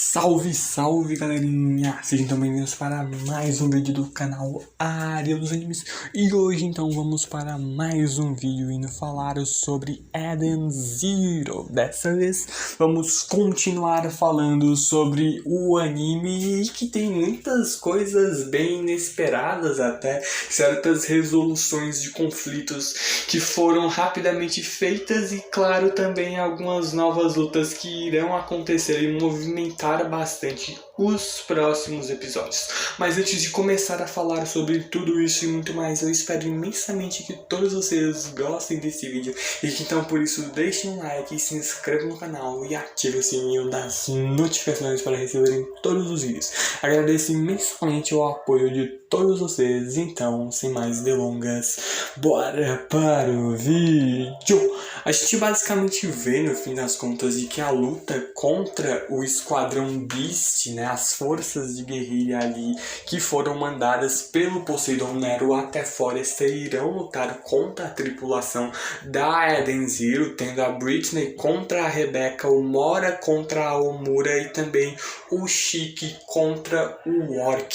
Salve, salve galerinha! Sejam então bem-vindos para mais um vídeo do canal Área dos Animes. E hoje então vamos para mais um vídeo indo falar sobre Eden Zero. Dessa vez vamos continuar falando sobre o anime que tem muitas coisas bem inesperadas até, certas resoluções de conflitos que foram rapidamente feitas e claro também algumas novas lutas que irão acontecer e movimentar bastante os próximos episódios. Mas antes de começar a falar sobre tudo isso e muito mais, eu espero imensamente que todos vocês gostem desse vídeo e que então por isso deixem um like, se inscrevam no canal e ativem o sininho das notificações para receberem todos os vídeos. Agradeço imensamente o apoio de todos vocês, então sem mais delongas, bora para o vídeo! A gente basicamente vê no fim das contas de que a luta contra o Esquadrão Beast, né, as forças de guerrilha ali que foram mandadas pelo Poseidon Nero até Forrester irão lutar contra a tripulação da Eden Zero, tendo a Britney contra a Rebecca, o Mora contra a Omura e também o Shiki contra o Orc.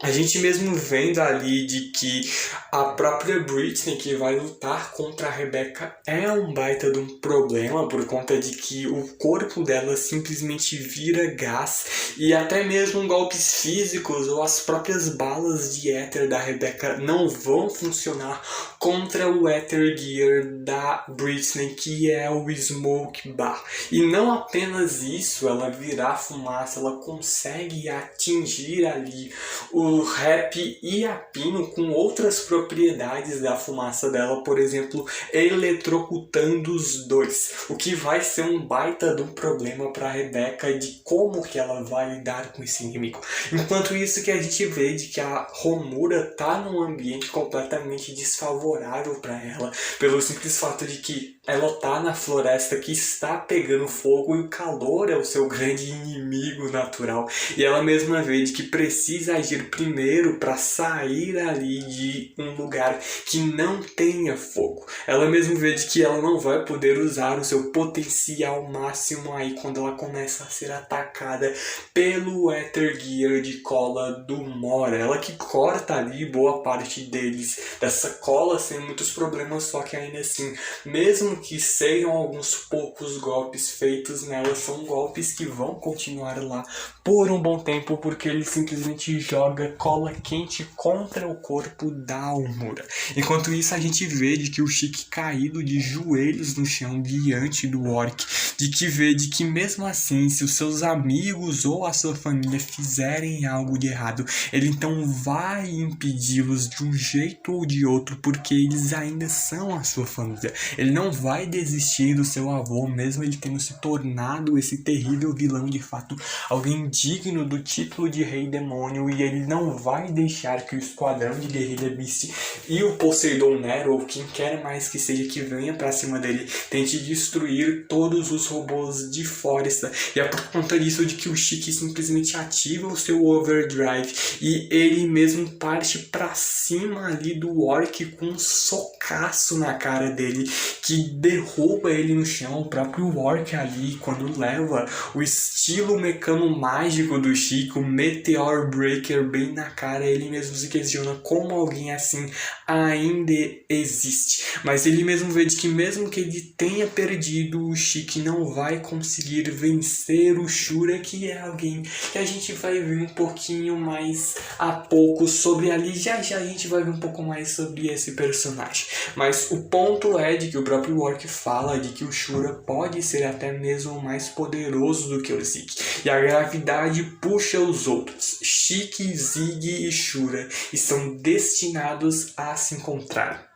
A gente mesmo vendo ali de que a própria Britney que vai lutar contra a Rebecca é um baita de um problema por conta de que o corpo dela simplesmente vira gás e até mesmo golpes físicos ou as próprias balas de éter da Rebecca não vão funcionar contra o Ether Gear da Britney, que é o Smoke Bar. E não apenas isso, ela virar fumaça, ela consegue atingir ali o Rap e a Pino com outras propriedades da fumaça dela, por exemplo, eletrocutando os dois, o que vai ser um baita de um problema para Rebecca de como que ela vai lidar com esse inimigo. Enquanto isso que a gente vê de que a Homura tá num ambiente completamente desfavorável para ela, pelo simples fato de que ela tá na floresta que está pegando fogo e o calor é o seu grande inimigo natural. E ela mesma vê de que precisa agir primeiro para sair ali de um lugar que não tenha fogo. Ela mesma vê de que ela não vai poder usar o seu potencial máximo aí quando ela começa a ser atacada pelo Ether Gear de cola do Mora. Ela que corta ali boa parte deles, dessa cola sem muitos problemas, só que ainda assim, mesmo que sejam alguns poucos golpes feitos nela, são golpes que vão continuar lá por um bom tempo, porque ele simplesmente joga cola quente contra o corpo da Omura. Enquanto isso, a gente vê de que o Shiki caído de joelhos no chão diante do Orc, de que vê de que mesmo assim, se os seus amigos ou a sua família fizerem algo de errado, ele então vai impedi-los de um jeito ou de outro, porque eles ainda são a sua família. Ele não vai desistir do seu avô, mesmo ele tendo se tornado esse terrível vilão de fato, alguém digno do título de Rei Demônio, e ele não vai deixar que o Esquadrão de Guerrilha Beast e o Poseidon Nero, ou quem quer mais que seja que venha pra cima dele, tente destruir todos os robôs de Forrester. E é por conta disso de que o Shiki simplesmente ativa o seu Overdrive e ele mesmo parte pra cima ali do Orc com um socaço na cara dele, que derruba ele no chão. O próprio Orc ali, quando leva o estilo mecano mágico do Shiki, o Meteor Breaker bem na cara, ele mesmo se questiona como alguém assim ainda existe. Mas ele mesmo vê de que mesmo que ele tenha perdido, o Shiki não vai conseguir vencer o Shura, que é alguém que a gente vai ver um pouquinho mais a pouco sobre ali. Já já a gente vai ver um pouco mais sobre esse personagem. Mas o ponto é de que o próprio Orc fala de que o Shura pode ser até mesmo mais poderoso do que o Zeke. E a gravidade puxa os outros. Shiki, Zig e Shura estão destinados a se encontrar.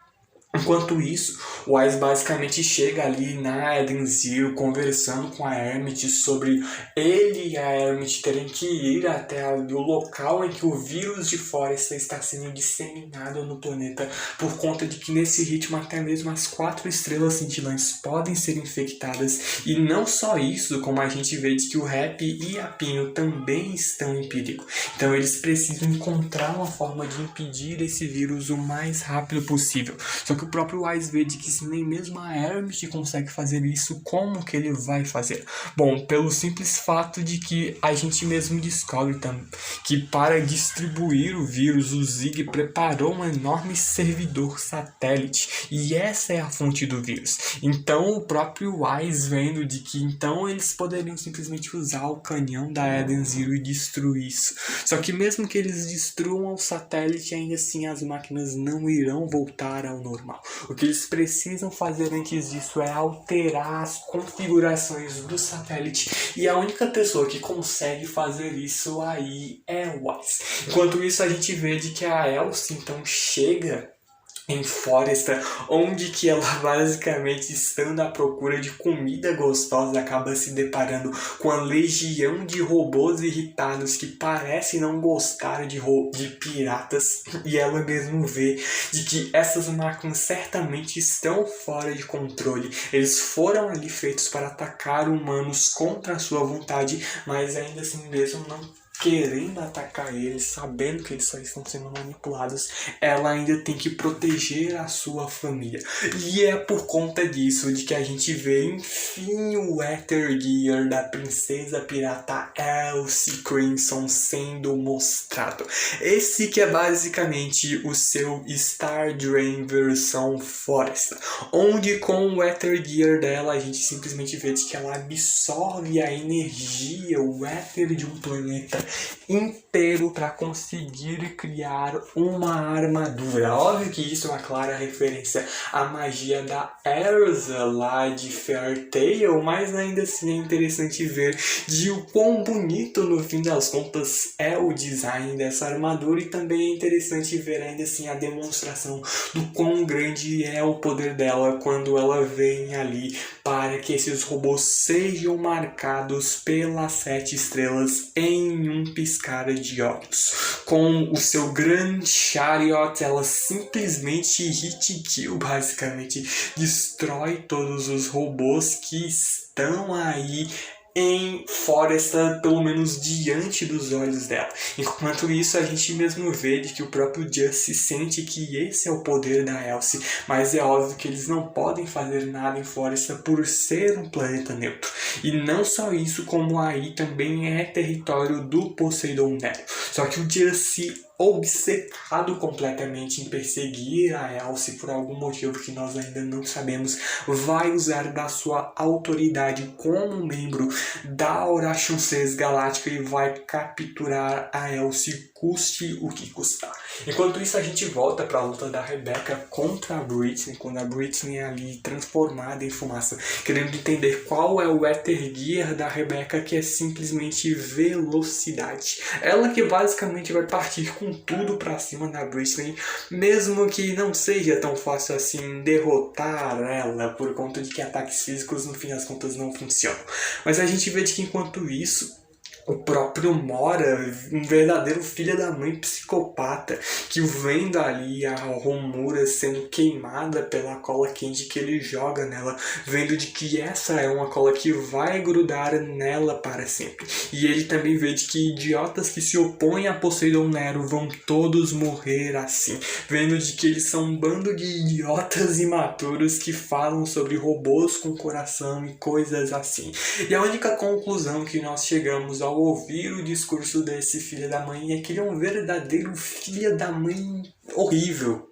Enquanto isso, o Wise basicamente chega ali na Eden Zero conversando com a Hermit sobre ele e a Hermit terem que ir até ali o local em que o vírus de Forrester está sendo disseminado no planeta, por conta de que nesse ritmo até mesmo as 4 estrelas cintilantes podem ser infectadas. E não só isso, como a gente vê de que o Rap e a Pino também estão em perigo. Então eles precisam encontrar uma forma de impedir esse vírus o mais rápido possível. Só que o próprio Wise vê de que se nem mesmo a Hermes consegue fazer isso, como que ele vai fazer? Bom, pelo simples fato de que a gente mesmo descobre que para distribuir o vírus, o Zig preparou um enorme servidor satélite, e essa é a fonte do vírus. Então o próprio Wise vendo de que então eles poderiam simplesmente usar o canhão da Eden Zero e destruir isso. Só que mesmo que eles destruam o satélite, ainda assim as máquinas não irão voltar ao normal. O que eles precisam fazer antes disso é alterar as configurações do satélite, e a única pessoa que consegue fazer isso aí é o Wise. Enquanto isso, a gente vê de que a Elsie então chega em Foresta, onde que ela basicamente, estando à procura de comida gostosa, acaba se deparando com a legião de robôs irritados que parecem não gostar de piratas, e ela mesmo vê de que essas máquinas certamente estão fora de controle. Eles foram ali feitos para atacar humanos contra a sua vontade, mas ainda assim mesmo não querendo atacar eles, sabendo que eles só estão sendo manipulados, ela ainda tem que proteger a sua família. E é por conta disso de que a gente vê, enfim, o Ether Gear da princesa pirata Elsie Crimson sendo mostrado. Esse que é basicamente o seu Star Drain versão Foresta, onde com o Ether Gear dela a gente simplesmente vê que ela absorve a energia, o éter de um planeta inteiro para conseguir criar uma armadura. Óbvio que isso é uma clara referência à magia da Erza lá de Fairy Tail, mas ainda assim é interessante ver de o quão bonito no fim das contas é o design dessa armadura, e também é interessante ver ainda assim a demonstração do quão grande é o poder dela quando ela vem ali para que esses robôs sejam marcados pelas 7 estrelas em um piscar de olhos. Com o seu Grand Chariot, ela simplesmente hit kill, basicamente destrói todos os robôs que estão aí em Foresta, pelo menos diante dos olhos dela. Enquanto isso, a gente mesmo vê de que o próprio Just sente que esse é o poder da Elsie, mas é óbvio que eles não podem fazer nada em Foresta por ser um planeta neutro. E não só isso, como aí também é território do Poseidon Nero. Só que o Just, obcecado completamente em perseguir a Elsie por algum motivo que nós ainda não sabemos, vai usar da sua autoridade como membro da Oration 6 Galáctica e vai capturar a Elsie, custe o que custar. Enquanto isso, a gente volta para a luta da Rebecca contra a Britney, quando a Britney é ali transformada em fumaça, querendo entender qual é o Ether Gear da Rebecca, que é simplesmente velocidade. Ela que basicamente vai partir com tudo para cima da Britney, mesmo que não seja tão fácil assim derrotar ela, por conta de que ataques físicos no fim das contas não funcionam. Mas a gente vê de que enquanto isso, o próprio Mora, um verdadeiro filho da mãe psicopata, que vendo ali a Homura sendo queimada pela cola quente que ele joga nela, vendo de que essa é uma cola que vai grudar nela para sempre. E ele também vê de que idiotas que se opõem a Poseidon Nero vão todos morrer assim, vendo de que eles são um bando de idiotas imaturos que falam sobre robôs com coração e coisas assim. E a única conclusão que nós chegamos ao ouvir o discurso desse filho da mãe é que ele é um verdadeiro filho da mãe horrível.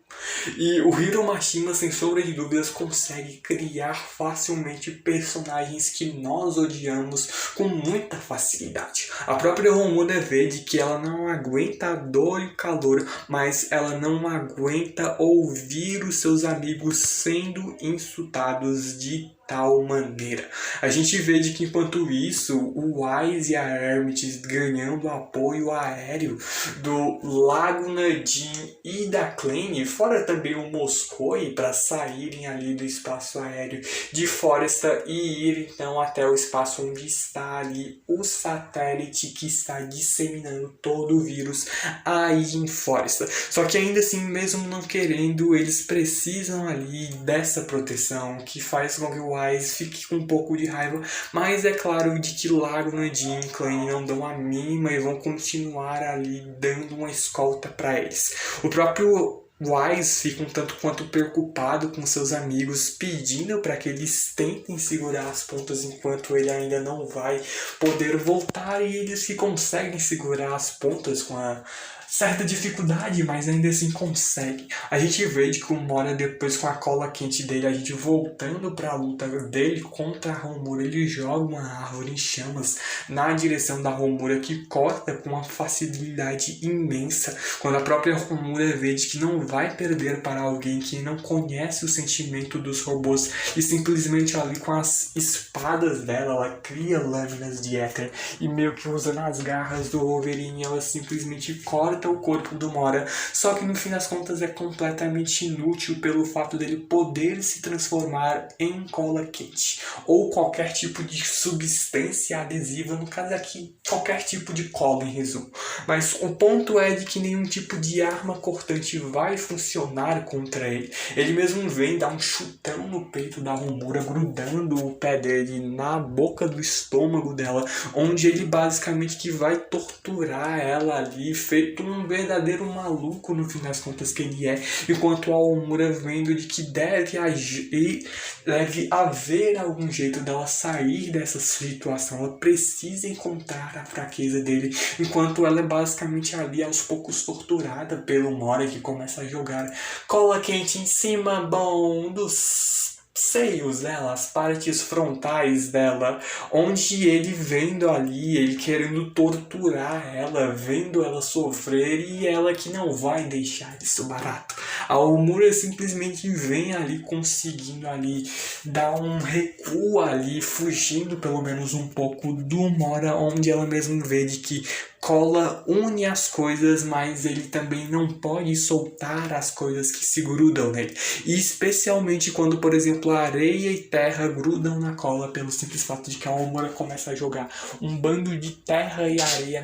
E o Hiro Mashima, sem sombra de dúvidas, consegue criar facilmente personagens que nós odiamos com muita facilidade. A própria Homura vê de que ela não aguenta a dor e o calor, mas ela não aguenta ouvir os seus amigos sendo insultados de tal maneira. A gente vê de que enquanto isso, o Wise e a Hermes ganhando apoio aéreo do Lago Nadine e da Klein, fora também o Moscoi, para saírem ali do espaço aéreo de Foresta e ir então até o espaço onde está ali o satélite que está disseminando todo o vírus aí em Foresta. Só que ainda assim, mesmo não querendo, eles precisam ali dessa proteção, que faz com que o Wise fique com um pouco de raiva, mas é claro de que Lago Nadine e Klein não dão a mínima e vão continuar ali dando uma escolta para eles. O próprio Wise fica um tanto quanto preocupado com seus amigos, pedindo para que eles tentem segurar as pontas enquanto ele ainda não vai poder voltar, e eles que conseguem segurar as pontas com a certa dificuldade, mas ainda assim consegue. A gente vê de que o Mora, depois com a cola quente dele, a gente voltando para a luta dele contra a Homura, ele joga uma árvore em chamas na direção da Homura, que corta com uma facilidade imensa, quando a própria Homura vê de que não vai perder para alguém que não conhece o sentimento dos robôs, e simplesmente ali com as espadas dela, ela cria lâminas de éter, e meio que usando as garras do Wolverine, ela simplesmente corta o corpo do Mora, só que no fim das contas é completamente inútil pelo fato dele poder se transformar em cola quente, ou qualquer tipo de substância adesiva, no caso aqui, qualquer tipo de cola em resumo. Mas o ponto é de que nenhum tipo de arma cortante vai funcionar contra ele. Ele mesmo vem dar um chutão no peito da Homura, grudando o pé dele na boca do estômago dela, onde ele basicamente que vai torturar ela ali, feito um verdadeiro maluco no fim das contas que ele é, enquanto a Homura vendo de que deve haver algum jeito dela sair dessa situação, ela precisa encontrar a fraqueza dele, enquanto ela é basicamente ali aos poucos torturada pelo Mora, que começa a jogar cola quente em cima, dos seios dela, as partes frontais dela, onde ele vendo ali, ele querendo torturar ela, vendo ela sofrer, e ela que não vai deixar isso barato. A Homura simplesmente vem ali conseguindo ali dar um recuo ali, fugindo pelo menos um pouco do Mora, onde ela mesmo vê de que cola une as coisas, mas ele também não pode soltar as coisas que se grudam nele. E especialmente quando, por exemplo, a areia e terra grudam na cola, pelo simples fato de que a Homura começa a jogar um bando de terra e areia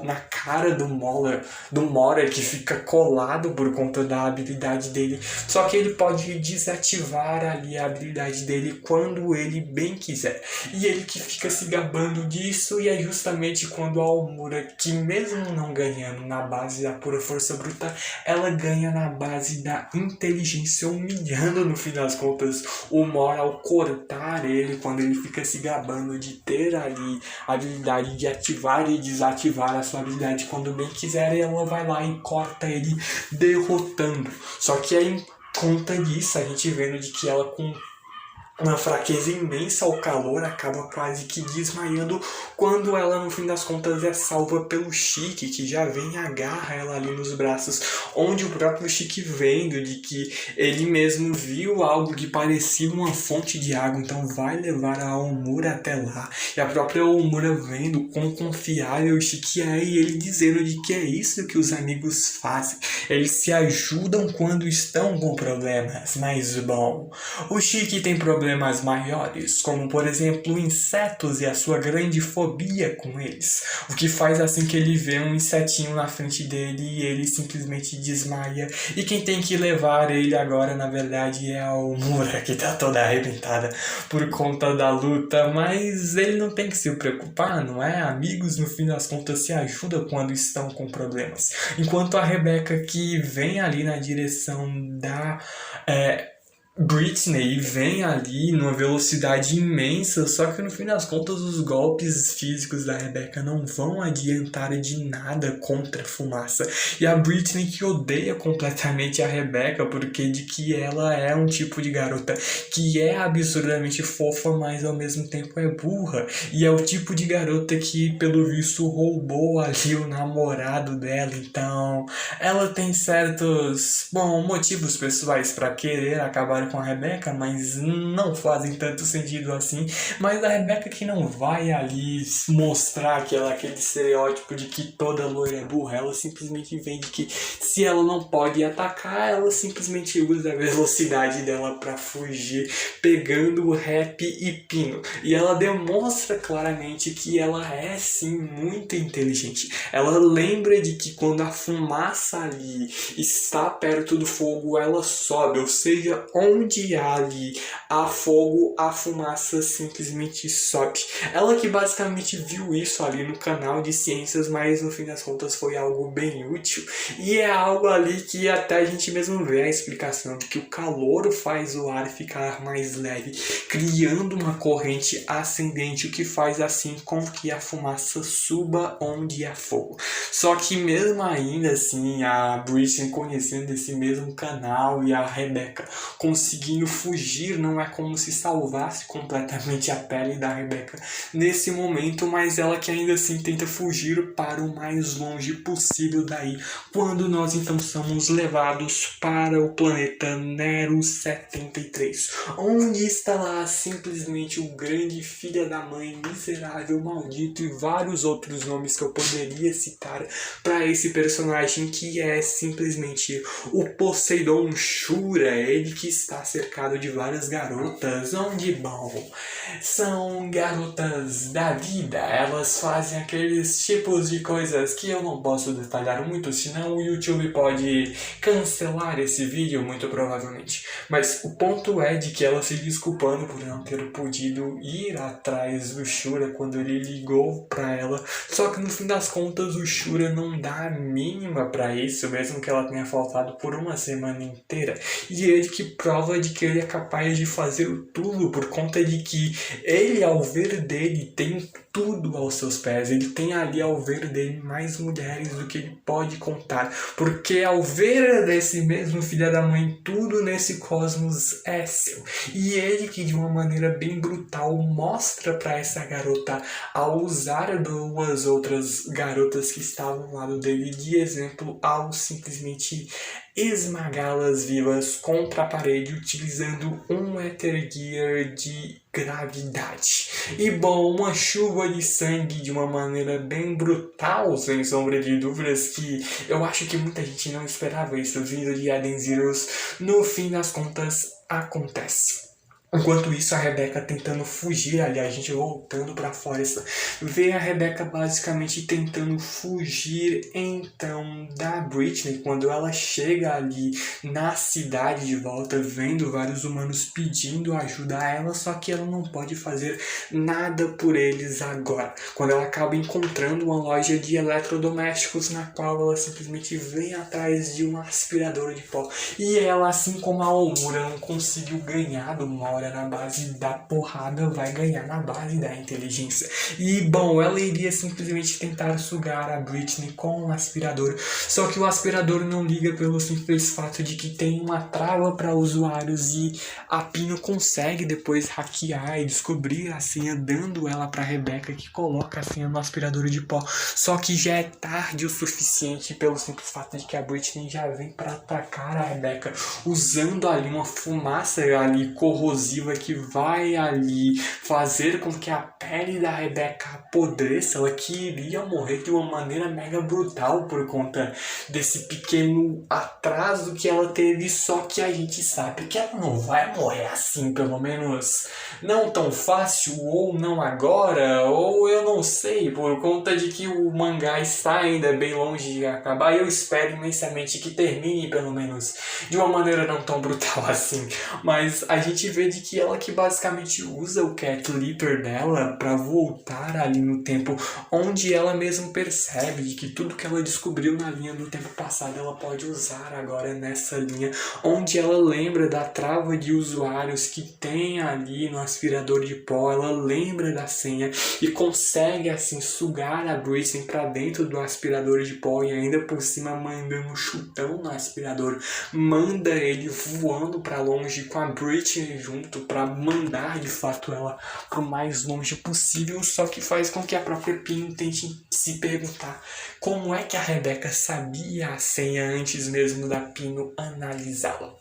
na cara do Mora, que fica colado por conta da habilidade dele. Só que ele pode desativar ali a habilidade dele quando ele bem quiser. E ele que fica se gabando disso, e é justamente quando a Homura, que mesmo não ganhando na base da pura força bruta, ela ganha na base da inteligência, humilhando no fim das contas o Mora ao cortar ele, quando ele fica se gabando de ter ali a habilidade de ativar e desativar a sua habilidade quando bem quiser, e ela vai lá e corta ele, derrotando. Só que aí, em conta disso, a gente vendo de que ela, com uma fraqueza imensa ao calor, acaba quase que desmaiando, quando ela no fim das contas é salva pelo Chique, que já vem e agarra ela ali nos braços, onde o próprio Chique, vendo de que ele mesmo viu algo que parecia uma fonte de água, então vai levar a Homura até lá, e a própria Homura vendo quão confiável o Chique é, e ele dizendo de que é isso que os amigos fazem, eles se ajudam quando estão com problemas, mas bom, o Chique tem problemas maiores, como por exemplo insetos e a sua grande fobia com eles, o que faz assim que ele vê um insetinho na frente dele e ele simplesmente desmaia, e quem tem que levar ele agora na verdade é a Homura, que tá toda arrebentada por conta da luta, mas ele não tem que se preocupar, não é? Amigos no fim das contas se ajudam quando estão com problemas, enquanto a Rebecca, que vem ali na direção da Britney, vem ali numa velocidade imensa, só que no fim das contas os golpes físicos da Rebecca não vão adiantar de nada contra a fumaça. E a Britney, que odeia completamente a Rebecca, porque de que ela é um tipo de garota que é absurdamente fofa, mas ao mesmo tempo é burra. E é o tipo de garota que, pelo visto, roubou ali o namorado dela. Então, ela tem certos, motivos pessoais para querer acabar com a Rebecca, mas não fazem tanto sentido assim. Mas a Rebecca, que não vai ali mostrar aquele estereótipo de que toda loira é burra, ela simplesmente vende que se ela não pode atacar, ela simplesmente usa a velocidade dela para fugir, pegando o rap e pino. E ela demonstra claramente que ela é sim muito inteligente. Ela lembra de que quando a fumaça ali está perto do fogo, ela sobe, ou seja, onde há ali a fogo, a fumaça simplesmente sobe. Ela que basicamente viu isso ali no canal de ciências, mas no fim das contas foi algo bem útil. E é algo ali que até a gente mesmo vê a explicação de que o calor faz o ar ficar mais leve, criando uma corrente ascendente, o que faz assim com que a fumaça suba onde há fogo. Só que mesmo ainda assim, a Britney conhecendo esse mesmo canal e a Rebecca conseguindo fugir, não é como se salvasse completamente a pele da Rebecca nesse momento, mas ela que ainda assim tenta fugir para o mais longe possível daí, quando nós então somos levados para o planeta Nero 73, onde está lá simplesmente o grande filho da mãe, miserável, maldito e vários outros nomes que eu poderia citar para esse personagem, que é simplesmente o Poseidon Shura, ele que está cercado de várias garotas, onde, bom, são garotas da vida, elas fazem aqueles tipos de coisas que eu não posso detalhar muito, senão o YouTube pode cancelar esse vídeo, muito provavelmente. Mas o ponto é de que ela se desculpando por não ter podido ir atrás do Shura quando ele ligou pra ela, só que no fim das contas o Shura não dá a mínima pra isso, mesmo que ela tenha faltado por uma semana inteira, e ele que prova de que ele é capaz de fazer tudo, por conta de que ele, ao ver dele, tem tudo aos seus pés. Ele tem ali, ao ver dele, mais mulheres do que ele pode contar, porque ao ver desse mesmo filho da mãe, tudo nesse cosmos é seu. E ele que de uma maneira bem brutal mostra para essa garota, ao usar duas outras garotas que estavam ao lado dele de exemplo, ao simplesmente esmagá-las vivas contra a parede utilizando um Ether Gear de gravidade. E bom, uma chuva de sangue de uma maneira bem brutal, sem sombra de dúvidas, que eu acho que muita gente não esperava isso vindo de Eden Zeros. No fim das contas, acontece. Enquanto isso, a Rebecca tentando fugir, aliás, a gente voltando pra floresta, vê a Rebecca basicamente tentando fugir então da Britney, quando ela chega ali na cidade de volta, vendo vários humanos pedindo ajuda a ela, só que ela não pode fazer nada por eles agora. Quando ela acaba encontrando uma loja de eletrodomésticos, na qual ela simplesmente vem atrás de um aspirador de pó, e ela, assim como a Omura não conseguiu ganhar do mal na base da porrada, vai ganhar na base da inteligência. E bom, ela iria simplesmente tentar sugar a Britney com um aspirador, só que o aspirador não liga pelo simples fato de que tem uma trava para usuários, e a Pino consegue depois hackear e descobrir a senha, dando ela para Rebecca, que coloca a senha no aspirador de pó, só que já é tarde o suficiente pelo simples fato de que a Britney já vem para atacar a Rebecca, usando ali uma fumaça ali corrosiva que vai ali fazer com que a pele da Rebecca apodreça. Ela que iria morrer de uma maneira mega brutal por conta desse pequeno atraso que ela teve, só que a gente sabe que ela não vai morrer assim, pelo menos não tão fácil, ou não agora, ou eu não sei, por conta de que o mangá está ainda bem longe de acabar. Eu espero imensamente que termine pelo menos de uma maneira não tão brutal assim, mas a gente vê de que ela que basicamente usa o Cat Leaper dela para voltar ali no tempo, onde ela mesma percebe de que tudo que ela descobriu na linha do tempo passado ela pode usar agora nessa linha, onde ela lembra da trava de usuários que tem ali no aspirador de pó, ela lembra da senha e consegue assim sugar a Britney para dentro do aspirador de pó, e ainda por cima mandando um chutão no aspirador, manda ele voando para longe com a Britney junto, para mandar de fato ela pro mais longe possível, só que faz com que a própria Pino tente se perguntar como é que a Rebecca sabia a senha antes mesmo da Pino analisá-la.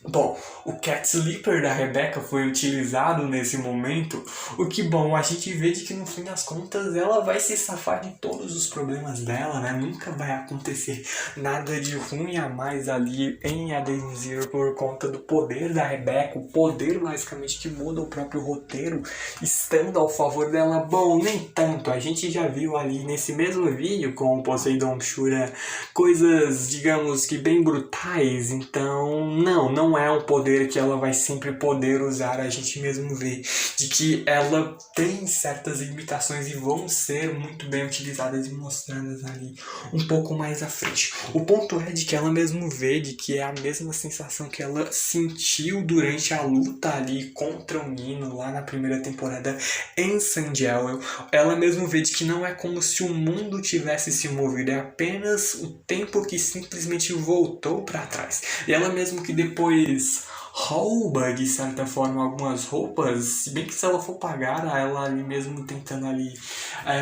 Bom, o Cat Sleeper da Rebecca foi utilizado nesse momento, o que, bom, a gente vê de que no fim das contas ela vai se safar de todos os problemas dela, né? Nunca vai acontecer nada de ruim a mais ali em Eden Zero por conta do poder da Rebecca, o poder basicamente que muda o próprio roteiro, estando ao favor dela. Bom, nem tanto, a gente já viu ali nesse mesmo vídeo com o Poseidon Shura coisas, digamos que bem brutais, então não não é um poder que ela vai sempre poder usar. A gente mesmo vê de que ela tem certas limitações e vão ser muito bem utilizadas e mostradas ali um pouco mais à frente. O ponto é de que ela mesmo vê de que é a mesma sensação que ela sentiu durante a luta ali contra o Nino lá na primeira temporada em Sandiel. Ela mesmo vê de que não é como se o mundo tivesse se movido, é apenas o tempo que simplesmente voltou para trás. E ela mesmo que depois rouba de certa forma algumas roupas, se bem que se ela for pagar, ela ali mesmo tentando ali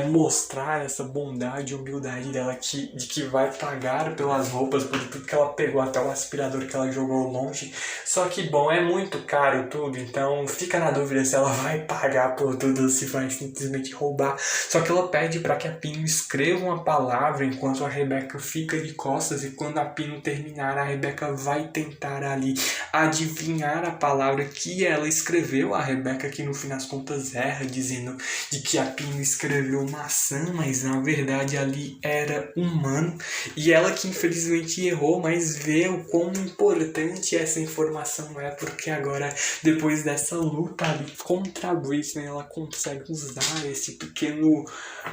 mostrar essa bondade e humildade dela de que vai pagar pelas roupas, por tudo que ela pegou, até o aspirador que ela jogou longe. Só que bom, é muito caro tudo, então fica na dúvida se ela vai pagar por tudo ou se vai simplesmente roubar. Só que ela pede para que a Pino escreva uma palavra enquanto a Rebecca fica de costas, e quando a Pino terminar, a Rebecca vai tentar ali adivinhar a palavra que ela escreveu. A Rebecca, que no fim das contas erra, dizendo de que a Pino escreveu maçã, mas na verdade ali era humano. E ela que infelizmente errou, mas vê o quão importante essa informação é, porque agora, depois dessa luta ali contra a Britney, ela consegue usar esse pequeno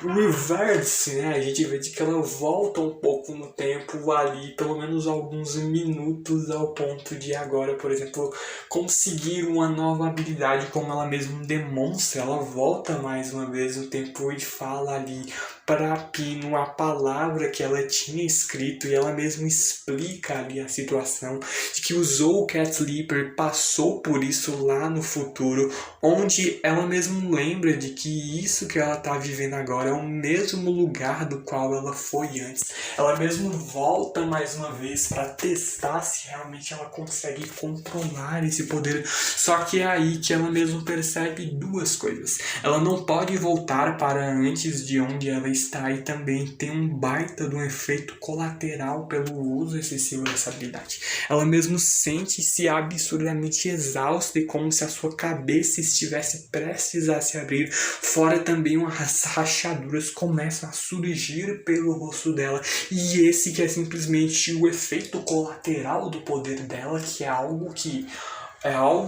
reverse, né? A gente vê de que ela volta um pouco no tempo ali, pelo menos alguns minutos, ao ponto de agora, por exemplo, conseguir uma nova habilidade, como ela mesma demonstra. Ela volta mais uma vez no tempo e fala ali para Pino a palavra que ela tinha escrito, e ela mesma explica ali a situação de que o Soul Cat Leaper passou por isso lá no futuro, onde ela mesma lembra de que isso que ela está vivendo agora é o mesmo lugar do qual ela foi antes. Ela mesma volta mais uma vez para testar se realmente ela consegue controlar esse poder. Só que é aí que ela mesma percebe duas coisas. Ela não pode voltar para antes de onde ela está, e também tem um baita de um efeito colateral pelo uso excessivo dessa habilidade. Ela mesmo sente-se absurdamente exausta e como se a sua cabeça estivesse prestes a se abrir. Fora também umas rachaduras começam a surgir pelo rosto dela, e esse que é simplesmente o efeito colateral do poder dela, que é algo que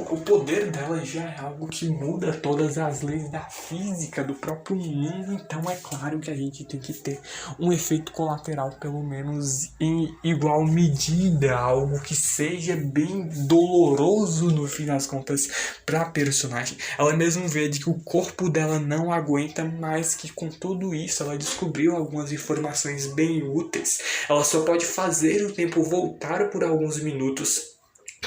o poder dela já é algo que muda todas as leis da física do próprio mundo. Então é claro que a gente tem que ter um efeito colateral pelo menos em igual medida, algo que seja bem doloroso no fim das contas para a personagem. Ela mesmo vê de que o corpo dela não aguenta, mas que com tudo isso ela descobriu algumas informações bem úteis. Ela só pode fazer o tempo voltar por alguns minutos.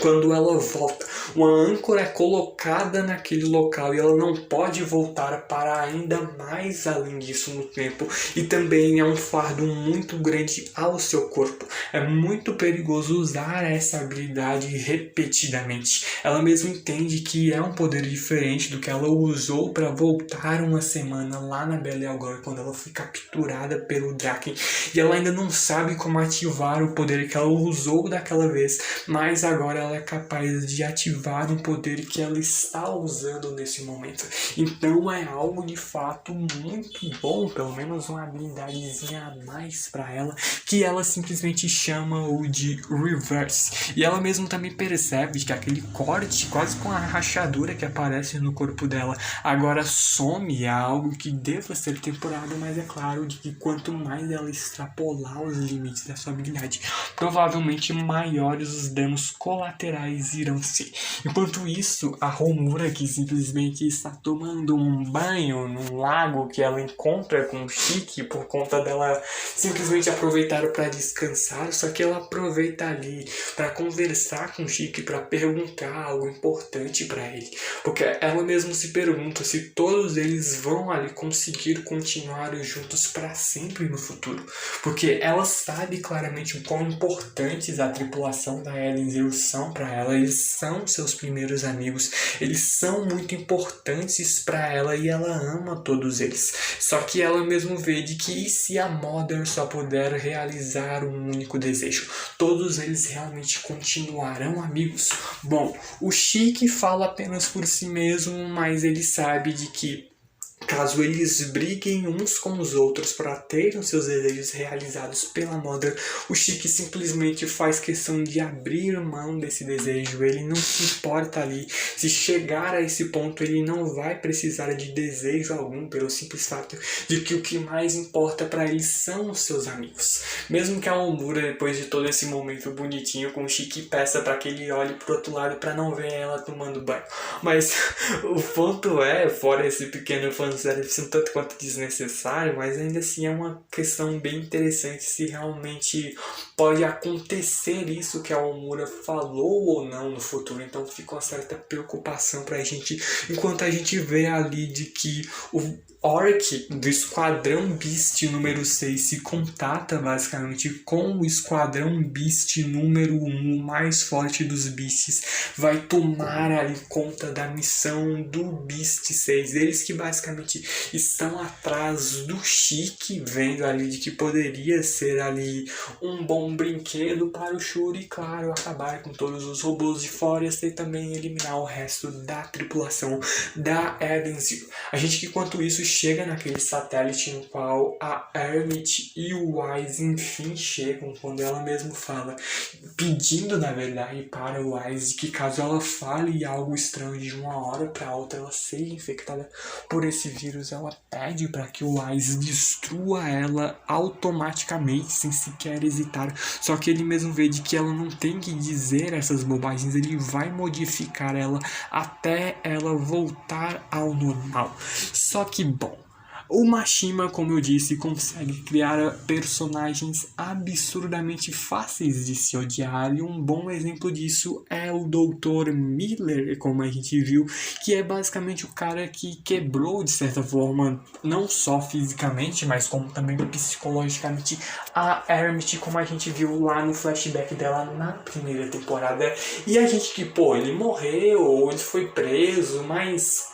Quando ela volta, uma âncora é colocada naquele local e ela não pode voltar para ainda mais além disso no tempo, e também é um fardo muito grande ao seu corpo. É muito perigoso usar essa habilidade repetidamente. Ela mesma entende que é um poder diferente do que ela usou para voltar uma semana lá na Belle Algor, quando ela foi capturada pelo Draken, e ela ainda não sabe como ativar o poder que ela usou daquela vez, mas agora ela é capaz de ativar um poder que ela está usando nesse momento. Então é algo de fato muito bom, pelo menos uma habilidadezinha a mais para ela, que ela simplesmente chama o de Reverse. E ela mesmo também percebe que aquele corte, quase com a rachadura que aparece no corpo dela, agora some. É algo que deva ser temporário, mas é claro de que quanto mais ela extrapolar os limites da sua habilidade, provavelmente maiores os danos colaterais irão ser. Enquanto isso, a Homura, que simplesmente está tomando um banho num lago que ela encontra com o Shiki, por conta dela simplesmente aproveitar para descansar, só que ela aproveita ali para conversar com o Shiki, para perguntar algo importante para ele, porque ela mesma se pergunta se todos eles vão ali conseguir continuar juntos para sempre no futuro, porque ela sabe claramente o quão importantes a tripulação da Ellen Zero são para ela. Eles são seus primeiros amigos, eles são muito importantes para ela e ela ama todos eles. Só que ela mesmo vê de que se a Mother só puder realizar um único desejo, todos eles realmente continuarão amigos? Bom, o Shiki fala apenas por si mesmo, mas ele sabe de que caso eles briguem uns com os outros para terem os seus desejos realizados pela Mother, o Chique simplesmente faz questão de abrir mão desse desejo. Ele não se importa ali. Se chegar a esse ponto, ele não vai precisar de desejo algum, pelo simples fato de que o que mais importa para ele são os seus amigos. Mesmo que a Omura, depois de todo esse momento bonitinho com o Chique, peça para que ele olhe pro outro lado para não ver ela tomando banho. Mas o ponto é, fora esse pequeno fanservice um tanto quanto desnecessário, mas ainda assim é uma questão bem interessante se realmente pode acontecer isso que a Omura falou ou não no futuro. Então fica uma certa preocupação pra gente, enquanto a gente vê ali de que o Orc do Esquadrão Beast número 6 se contata basicamente com o Esquadrão Beast número 1, o mais forte dos Beasts, vai tomar ali conta da missão do Beast 6. Eles que basicamente estão atrás do Chique, vendo ali de que poderia ser ali um bom brinquedo para o Shuri, claro, acabar com todos os robôs de Forest e também eliminar o resto da tripulação da Eden Zero. A gente que enquanto isso chega naquele satélite no qual a Hermit e o Wise enfim chegam, quando ela mesmo fala, pedindo na verdade para o Wise que caso ela fale algo estranho de uma hora para outra, ela seja infectada por esse vírus, ela pede para que o Wise destrua ela automaticamente, sem sequer hesitar. Só que ele mesmo vê de que ela não tem que dizer essas bobagens, ele vai modificar ela até ela voltar ao normal. Só que, bom, o Mashima, como eu disse, consegue criar personagens absurdamente fáceis de se odiar, e um bom exemplo disso é o Dr. Miller, como a gente viu, que é basicamente o cara que quebrou, de certa forma, não só fisicamente, mas como também psicologicamente, a Hermit, como a gente viu lá no flashback dela na primeira temporada. E a gente que, pô, ele morreu, ou ele foi preso, mas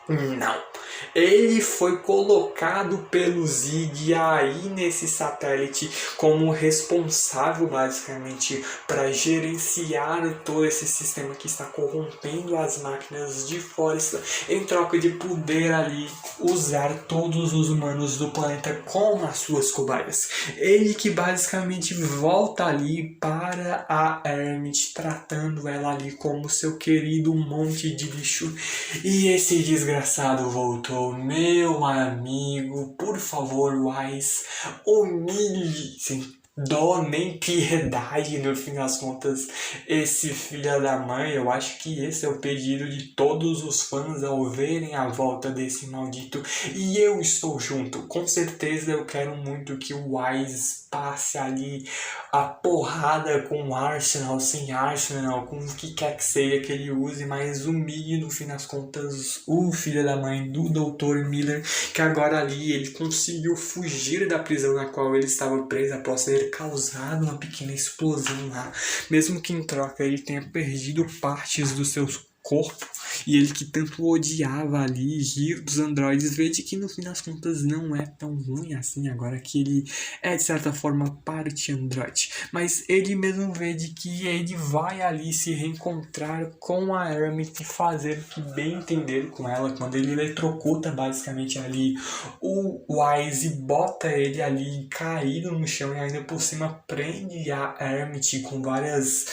não. Ele foi colocado pelo Zig aí nesse satélite como responsável basicamente para gerenciar todo esse sistema que está corrompendo as máquinas de Forest, em troca de poder ali usar todos os humanos do planeta como as suas cobaias. Ele que basicamente volta ali para a Hermit, tratando ela ali como seu querido monte de lixo. E esse desgraçado voltou. Meu amigo, por favor, Wise, humilhe, sem dó nem piedade, no fim das contas, esse filho da mãe. Eu acho que esse é o pedido de todos os fãs ao verem a volta desse maldito, e eu estou junto. Com certeza eu quero muito que o Wise passe ali a porrada com o Arsenal, sem Arsenal, com o que quer que seja que ele use, mas humilhe no fim das contas o filho da mãe do Dr. Miller, que agora ali ele conseguiu fugir da prisão na qual ele estava preso após ter causado uma pequena explosão lá, mesmo que em troca ele tenha perdido partes do seu corpo, e ele que tanto odiava ali rir dos androides, vê de que no fim das contas não é tão ruim assim, agora que ele é de certa forma parte android. Mas ele mesmo vê de que ele vai ali se reencontrar com a Hermit e fazer o que bem entender com ela, quando ele eletrocuta basicamente ali o Wise e bota ele ali caído no chão, e ainda por cima prende a Hermit com várias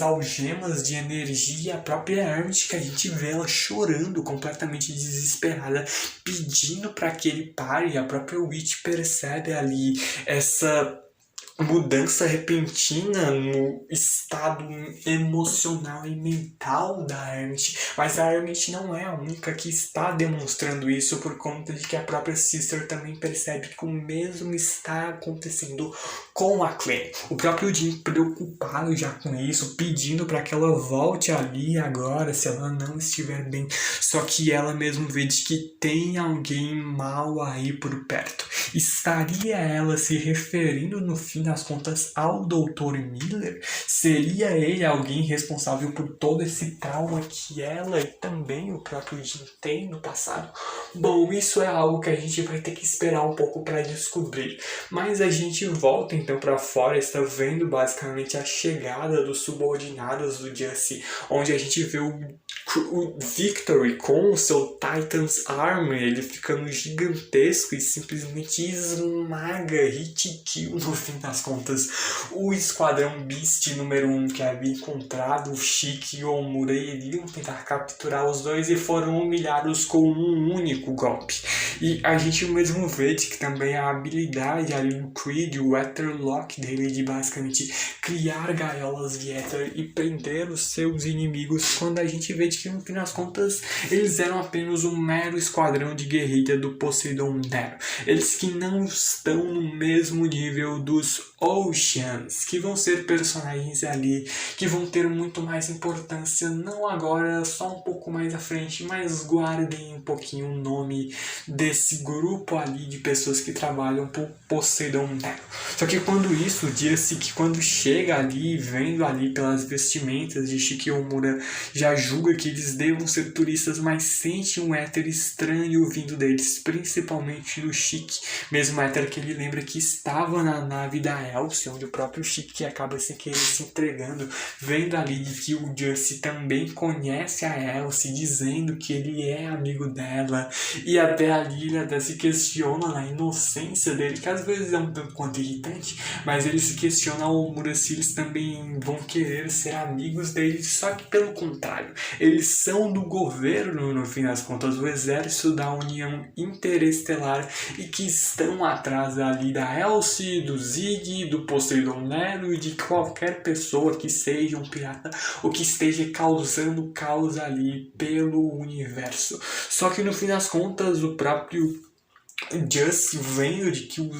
algemas de energia. E a própria Hermit, que a gente vê ela chorando, completamente desesperada, pedindo para que ele pare. E a própria Witch percebe ali essa mudança repentina no estado emocional e mental da Hermit, mas a Hermit não é a única que está demonstrando isso, por conta de que a própria Sister também percebe que o mesmo está acontecendo com a Clem. O próprio Jim, preocupado já com isso, pedindo para que ela volte ali agora se ela não estiver bem, só que ela mesmo vê de que tem alguém mal aí por perto. Estaria ela se referindo no fim das contas ao Dr. Miller? Seria ele alguém responsável por todo esse trauma que ela e também o próprio Jim tem no passado? Bom, isso é algo que a gente vai ter que esperar um pouco para descobrir. Mas a gente volta então para Forest, vendo basicamente a chegada dos subordinados do Justin, onde a gente vê o o Victory com o seu Titan's Armor, ele ficando gigantesco e simplesmente esmaga, hit kill no fim das contas, o Esquadrão Beast número 1 que havia encontrado o Shiki e o Omura, e iriam tentar capturar os dois e foram humilhados com um único golpe. E a gente mesmo vê que também a habilidade ali do Creed, o Etherlock dele, de basicamente criar gaiolas de Ether e prender os seus inimigos, quando a gente vê que no fim das contas eles eram apenas um mero esquadrão de guerrilha do Poseidon Nero. Eles que não estão no mesmo nível dos Oceans, que vão ser personagens ali que vão ter muito mais importância, não agora, só um pouco mais à frente, mas guardem um pouquinho o nome desse grupo ali de pessoas que trabalham por Poseidon Nero. Só que quando isso, o Justic, quando chega ali, vendo ali pelas vestimentas de Shiki e Omura, já julga que eles devam ser turistas, mas sente um éter estranho vindo deles, principalmente do Shiki, mesmo éter que ele lembra que estava na nave da Elsie, onde o próprio Shiki acaba sem querer se entregando, vendo ali que o Justic também conhece a Elsie, dizendo que ele é amigo dela, e até ali ele até se questiona na inocência dele, que às vezes é um tanto quanto irritante, mas ele se questiona ao Omura se eles também vão querer ser amigos dele, só que pelo contrário, eles são do governo no fim das contas, o exército da União Interestelar, e que estão atrás ali da Elsie, do Ziggy, do Poseidon Nero e de qualquer pessoa que seja um pirata ou que esteja causando caos ali pelo universo. Só que no fim das contas, o próprio Just, vendo de que o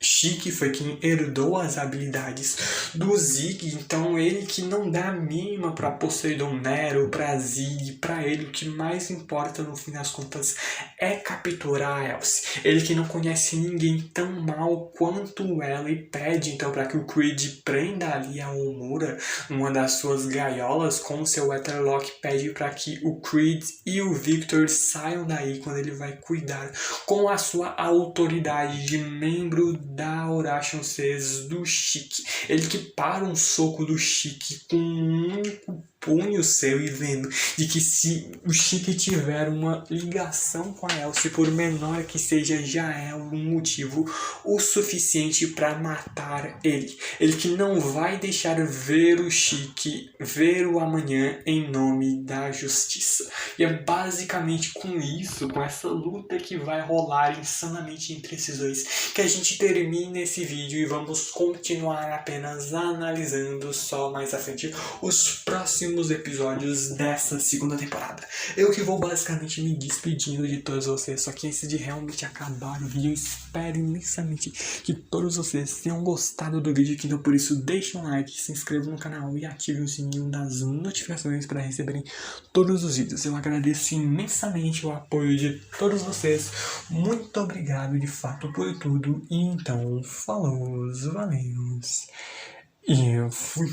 Shiki foi quem herdou as habilidades do Ziggy, então ele que não dá a mínima para Poseidon Nero, para Ziggy, para ele o que mais importa no fim das contas é capturar a Elsie. Ele que não conhece ninguém tão mal quanto ela e pede então para que o Creed prenda ali a Omura, uma das suas gaiolas com seu Etherlock, pede para que o Creed e o Victor saiam daí quando ele vai cuidar com a sua autoridade de membro da Oration Seas do Shiki. Ele que para um soco do Shiki com um único punho seu e vendo de que se o Shiki tiver uma ligação com a Elsie, por menor que seja, já é um motivo o suficiente para matar ele. Ele que não vai deixar ver o Shiki, ver o amanhã em nome da justiça. E é basicamente com isso, com essa luta que vai rolar insanamente entre esses dois, que a gente termina esse vídeo e vamos continuar apenas analisando só mais à frente os próximos episódios dessa segunda temporada. Eu que vou basicamente me despedindo de todos vocês, só que antes de realmente acabar o vídeo, eu espero imensamente que todos vocês tenham gostado do vídeo, então por isso deixem um like, se inscrevam no canal e ativem o sininho das notificações para receberem todos os vídeos. Eu agradeço imensamente o apoio de todos vocês, muito obrigado de fato por tudo, e então falou, valeu, e eu fui.